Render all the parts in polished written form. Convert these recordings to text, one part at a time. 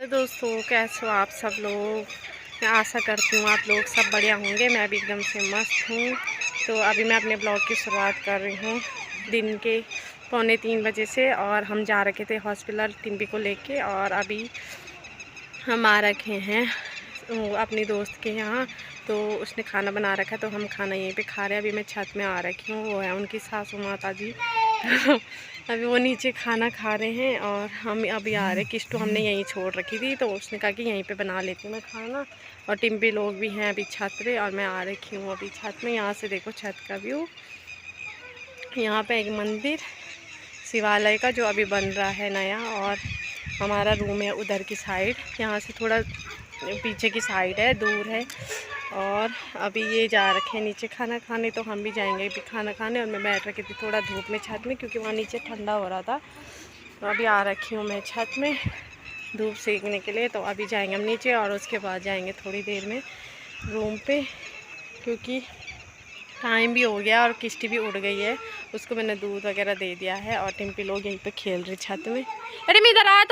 तो दोस्तों कैसे हो आप सब लोग। मैं आशा करती हूँ आप लोग सब बढ़िया होंगे। मैं भी एकदम से मस्त हूँ। तो अभी मैं अपने ब्लॉग की शुरुआत कर रही हूँ दिन के 2:45 बजे से। और हम जा रखे थे हॉस्पिटल टिम्पी को लेके, और अभी हम आ रखे हैं अपनी दोस्त के यहाँ। तो उसने खाना बना रखा है, तो हम खाना यहीं पे खा रहे हैं। अभी मैं छत में आ रखी हूँ, वो है उनकी सासू माता जी। तो अभी वो नीचे खाना खा रहे हैं और हम अभी आ रहे। किस्टू हमने यहीं छोड़ रखी थी, तो उसने कहा कि यहीं पे बना लेती हूँ मैं खाना। और टिम्पी लोग भी हैं अभी छत पे, और मैं आ रखी हूँ अभी छत में। यहाँ से देखो छत का व्यू। यहाँ पे एक मंदिर शिवालय का जो अभी बन रहा है नया, और हमारा रूम है उधर की साइड। यहाँ से थोड़ा पीछे की साइड है, दूर है। और अभी ये जा रखे हैं नीचे खाना खाने, तो हम भी जाएंगे अभी खाना खाने। और मैं बैठ रखी थी थोड़ा धूप में छत में, क्योंकि वहाँ नीचे ठंडा हो रहा था। तो अभी आ रखी हूँ मैं छत में धूप सेकने के लिए। तो अभी जाएंगे हम नीचे, और उसके बाद जाएंगे थोड़ी देर में रूम पे, क्योंकि टाइम भी हो गया और किश्ती भी उड़ गई है। उसको मैंने दूध वगैरह दे दिया है, और टिम्पी लोग यहीं पे खेल रहे छत में। अरे मैं इधर आया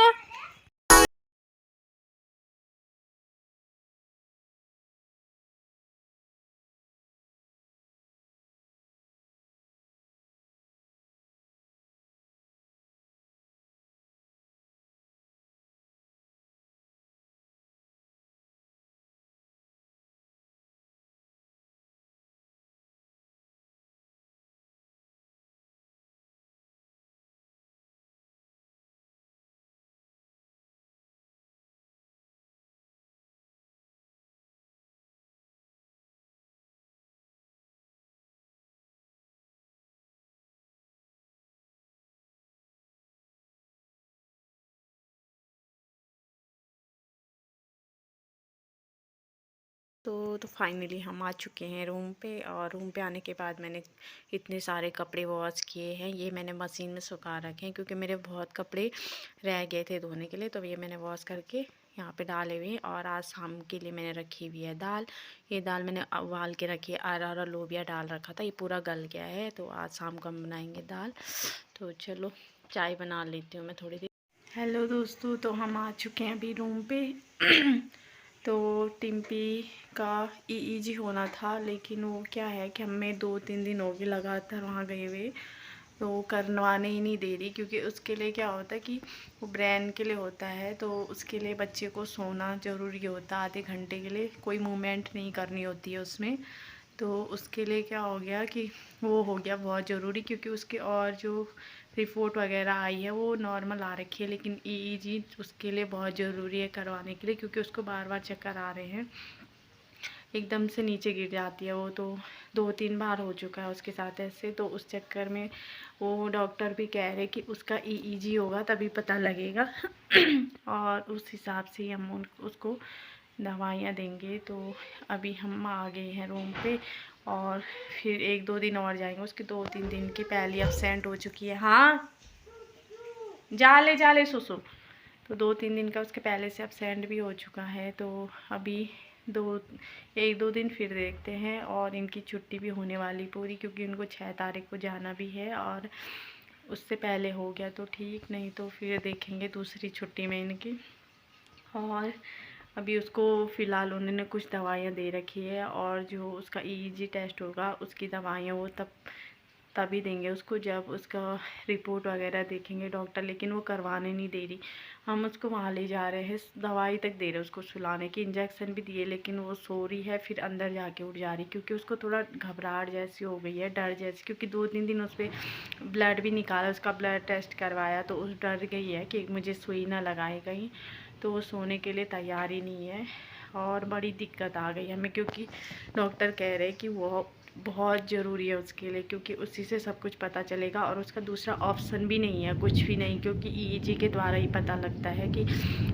तो फाइनली हम आ चुके हैं रूम पे। और रूम पे आने के बाद मैंने इतने सारे कपड़े वॉश किए हैं। ये मैंने मशीन में सुखा रखे हैं, क्योंकि मेरे बहुत कपड़े रह गए थे धोने के लिए। तो ये मैंने वॉश करके यहाँ पे डाले हुए हैं। और आज शाम के लिए मैंने रखी हुई है दाल। ये दाल मैंने उबाल के रखी है, अरहर लोबिया डाल रखा था, ये पूरा गल गया है। तो आज शाम को हम बनाएंगे दाल। तो चलो चाय बना लेती हूँ मैं थोड़ी देर। हेलो दोस्तों, तो हम आ चुके हैं अभी रूम पे। तो टिम्पी का ईईजी होना था, लेकिन वो क्या है कि हमें 2-3 दिन हो गए लगातार वहाँ गए हुए, तो वो करवाने ही नहीं दे रही। क्योंकि उसके लिए क्या होता है कि वो ब्रेन के लिए होता है, तो उसके लिए बच्चे को सोना ज़रूरी होता है। आधे घंटे के लिए कोई मूवमेंट नहीं करनी होती है उसमें। तो उसके लिए क्या हो गया कि वो हो गया बहुत ज़रूरी, क्योंकि उसके और जो रिपोर्ट वगैरह आई है वो नॉर्मल आ रखी है, लेकिन ईईजी उसके लिए बहुत ज़रूरी है करवाने के लिए, क्योंकि उसको बार बार चक्कर आ रहे हैं, एकदम से नीचे गिर जाती है वो। तो 2-3 बार हो चुका है उसके साथ ऐसे। तो उस चक्कर में वो डॉक्टर भी कह रहे कि उसका ईईजी होगा तभी पता लगेगा। और उस हिसाब से हम उसको दवाइयाँ देंगे। तो अभी हम आ गए हैं रूम पे, और फिर 1-2 दिन और जाएंगे। उसके 2-3 दिन की पहले एब्सेंट हो चुकी है। हाँ जा ले सुसु। तो 2-3 दिन का उसके पहले से एब्सेंट भी हो चुका है। तो अभी 1-2 दिन फिर देखते हैं। और इनकी छुट्टी भी होने वाली पूरी, क्योंकि इनको 6 तारीख को जाना भी है। और उससे पहले हो गया तो ठीक, नहीं तो फिर देखेंगे दूसरी छुट्टी में इनकी। और अभी उसको फ़िलहाल उन्होंने कुछ दवाइयाँ दे रखी है, और जो उसका ईईजी टेस्ट होगा उसकी दवाइयाँ वो तभी देंगे उसको, जब उसका रिपोर्ट वगैरह देखेंगे डॉक्टर। लेकिन वो करवाने नहीं दे रही। हम उसको वहाँ ले जा रहे हैं, दवाई तक दे रहे हैं उसको सुलाने की, इंजेक्शन भी दिए, लेकिन वो सो रही है, फिर अंदर जाके उठ जा रही, क्योंकि उसको थोड़ा घबराहट जैसी हो गई है, डर जैसी। क्योंकि 2-3 दिन उस पर ब्लड भी निकाला, उसका ब्लड टेस्ट करवाया, तो उस डर गई है कि मुझे सुई ना लगाए कहीं। तो वो सोने के लिए तैयार ही नहीं है। और बड़ी दिक्कत आ गई हमें, क्योंकि डॉक्टर कह रहे कि वो बहुत ज़रूरी है उसके लिए, क्योंकि उसी से सब कुछ पता चलेगा। और उसका दूसरा ऑप्शन भी नहीं है, कुछ भी नहीं, क्योंकि ईईजी के द्वारा ही पता लगता है कि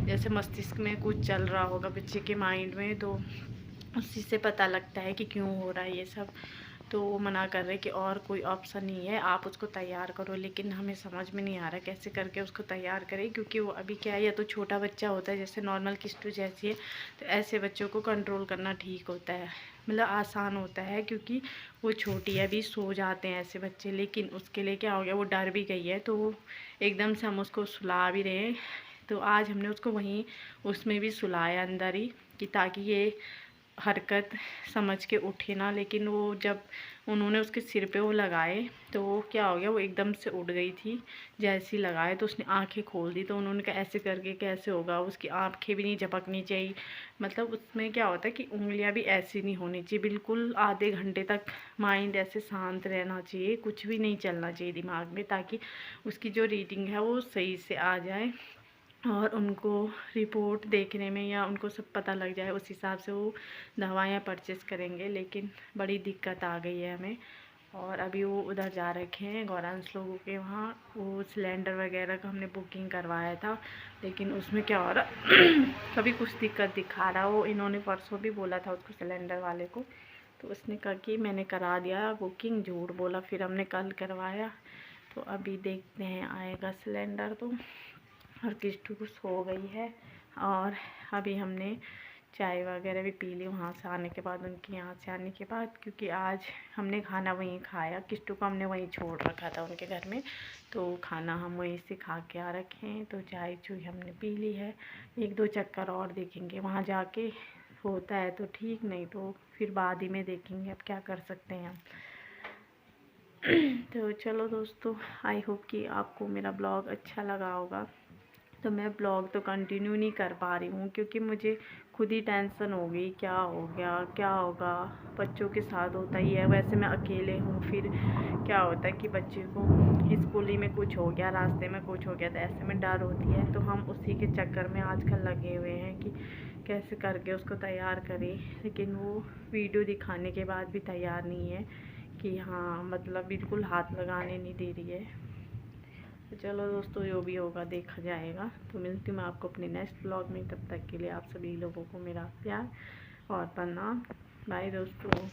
जैसे मस्तिष्क में कुछ चल रहा होगा बच्चे के माइंड में, तो उसी से पता लगता है कि क्यों हो रहा है ये सब। तो वो मना कर रहे कि और कोई ऑप्शन नहीं है, आप उसको तैयार करो। लेकिन हमें समझ में नहीं आ रहा कैसे करके उसको तैयार करें, क्योंकि वो अभी क्या है, या तो छोटा बच्चा होता है जैसे नॉर्मल किस्टू जैसी है, तो ऐसे बच्चों को कंट्रोल करना ठीक होता है, मतलब आसान होता है, क्योंकि वो छोटी है, अभी सो जाते हैं ऐसे बच्चे। लेकिन उसके लिए क्या हो गया, वो डर भी गई है। तो एकदम से हम उसको सुला भी रहे हैं, तो आज हमने उसको वहीं उसमें भी सुलाया अंदर ही, कि ताकि ये हरकत समझ के उठे ना। लेकिन वो जब उन्होंने उसके सिर पे वो लगाए तो वो क्या हो गया, वो एकदम से उठ गई थी। जैसे ही लगाए तो उसने आंखें खोल दी। तो उन्होंने कहा ऐसे करके कैसे होगा, उसकी आंखें भी नहीं झपकनी चाहिए। मतलब उसमें क्या होता है कि उंगलियां भी ऐसी नहीं होनी चाहिए, बिल्कुल आधे घंटे तक माइंड ऐसे शांत रहना चाहिए, कुछ भी नहीं चलना चाहिए दिमाग में, ताकि उसकी जो रीडिंग है वो सही से आ जाए और उनको रिपोर्ट देखने में या उनको सब पता लग जाए, उस हिसाब से वो दवाइयाँ परचेज़ करेंगे। लेकिन बड़ी दिक्कत आ गई है हमें। और अभी वो उधर जा रखे हैं गौरांश लोगों के वहाँ, वो सिलेंडर वगैरह का हमने बुकिंग करवाया था। लेकिन उसमें क्या हो रहा कभी कुछ दिक्कत दिखा रहा। वो इन्होंने परसों भी बोला था उसको, सिलेंडर वाले को, तो उसने कहा कि मैंने करा दिया बुकिंग, झूठ बोला। फिर हमने कल करवाया, तो अभी देखते हैं आएगा सिलेंडर तो। और किस्टू को सो गई है। और अभी हमने चाय वगैरह भी पी ली वहाँ से आने के बाद, उनके यहाँ से आने के बाद, क्योंकि आज हमने खाना वहीं खाया। किस्टू को हमने वहीं छोड़ रखा था उनके घर में, तो खाना हम वहीं से खा के आ रखे हैं। तो चाय चुई हमने पी ली है। 1-2 चक्कर और देखेंगे वहाँ जाके, होता है तो ठीक, नहीं तो फिर बाद ही में देखेंगे, अब क्या कर सकते हैं हम। तो चलो दोस्तों, आई होप कि आपको मेरा ब्लॉग अच्छा लगा होगा। तो मैं ब्लॉग तो कंटिन्यू नहीं कर पा रही हूँ, क्योंकि मुझे खुद ही टेंशन हो गई, क्या हो गया क्या होगा। बच्चों के साथ होता ही है, वैसे मैं अकेले हूँ, फिर क्या होता है कि बच्चे को स्कूल ही में कुछ हो गया, रास्ते में कुछ हो गया, तो ऐसे में डर होती है। तो हम उसी के चक्कर में आजकल लगे हुए हैं कि कैसे करके उसको तैयार करें। लेकिन वो वीडियो दिखाने के बाद भी तैयार नहीं है, कि हाँ मतलब बिल्कुल हाथ लगाने नहीं दे रही है। तो चलो दोस्तों, जो भी होगा देखा जाएगा। तो मिलती हूँ मैं आपको अपने नेक्स्ट ब्लॉग में। तब तक के लिए आप सभी लोगों को मेरा प्यार और प्रणाम। बाय दोस्तों।